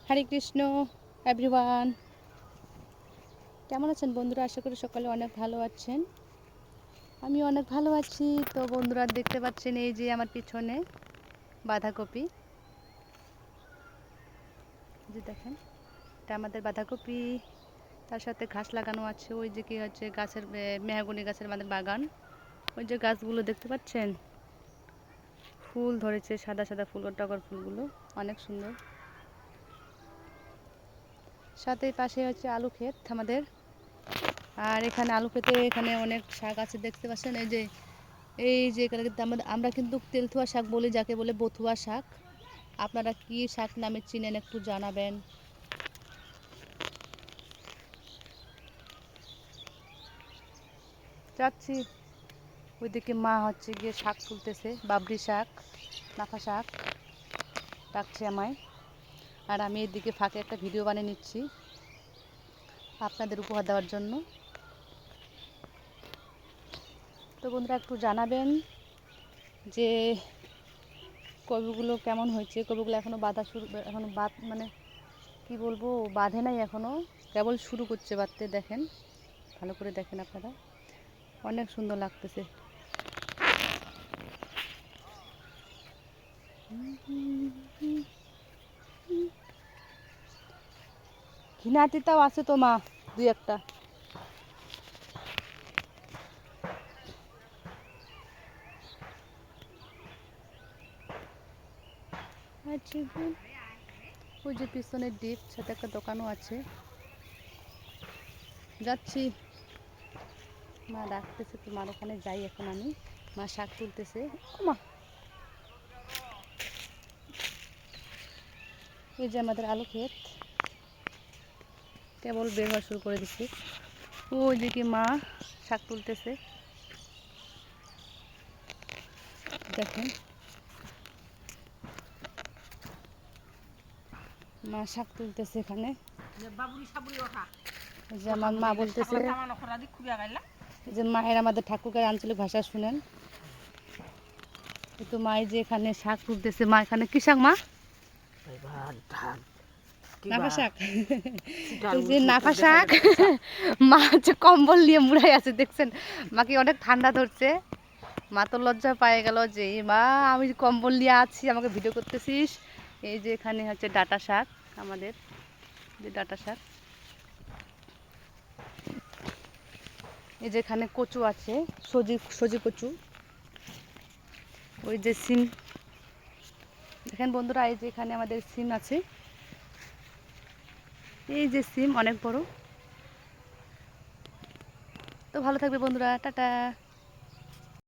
হরে Krishna everyone, কেমন আছেন বন্ধুরা? আশা করি সকালে অনেক ভালো আছেন। আমি অনেক ভালো আছি। তো বন্ধুরা দেখতে পাচ্ছেন এই যে আমার পিছনে বাঁধাকপি, যে দেখেন এটা আমাদের বাঁধাকপি। তার সাথে ঘাস লাগানো আছে। ওই যে কি হচ্ছে গাছের মেহগনি গাছের আমাদের বাগান। ওই যে গাছগুলো দেখতে পাচ্ছেন, ফুল ধরেছে, সাদা সাদা ফুল, টগর ফুলগুলো অনেক সুন্দর। সাথে পাশে হচ্ছে আলু ক্ষেত আমাদের। আর এখানে আলু খেতে এখানে অনেক শাক আছে দেখতে পাচ্ছেন। এই যে এখানে কিন্তু আমরা কিন্তু তেলথুয়া শাক বলি, যাকে বলে বথুয়া শাক। আপনারা কি শাক নামে চিনেন একটু জানাবেন। যাচ্ছি ওইদিকে, মা হচ্ছে গিয়ে শাক তুলতেছে, বাবরি শাক, লাফা শাক ডাকছে আমায়। আর আমি এদিকে ফাঁকে একটা ভিডিও বানিয়ে নিচ্ছি আপনাদের উপহার দেওয়ার জন্য। তো বন্ধুরা একটু জানাবেন যে কবিগুলো কেমন হয়েছে। কবিগুলো এখনও বাঁধা শুরু, এখনও মানে কি বলবো, বাঁধে নাই এখনও, কেবল শুরু করছে বাঁধতে। দেখেন, ভালো করে দেখেন আপনারা, অনেক সুন্দর লাগতেছে। ঘিনাতিতাও আছে তো মা, দুই একটা। ওই যে পিছনের ডিপ, সাথে একটা দোকানও আছে। যাচ্ছি, মা ডাকতেছে, তো মার ওখানে যাই এখন আমি। মা শাক তুলতেছে। মা, এই যে আমাদের আলু ক্ষেত কেবল বের হওয়া শুরু করে দিচ্ছি। ওই দিকে মা শাক তুলতেছে, দেখেন মা শাক তুলতেছে এখানে। যে আমার মা বলতেছে, যে মায়ের আমাদের ঠাকুরগাঁয়ের আঞ্চলিক ভাষা শুনেন। তো মা যে এখানে শাক তুলতেছে। মা এখানে কি শাক মা? নাফা শাক। এই যে নাফা শাক, মা হচ্ছে কম্বল নিয়ে মুড়াই আছে দেখছেন। মাকে অনেক ঠান্ডা ধরছে। মা তো লজ্জা পায়ে গেল যে মা আমি কম্বল নিয়ে আছি, আমাকে ভিডিও করতেছিস। এই যে এখানে হচ্ছে ডাঁটা শাক আমাদের, যে ডাঁটা শাক। এই যে এখানে কচু আছে, সজি কচু। ওই যে সিম দেখেন বন্ধুরা, এই যে এখানে আমাদের সিম আছে। এই যে সিম অনেক বড়। তো ভালো থাকবে বন্ধুরা, টাটা।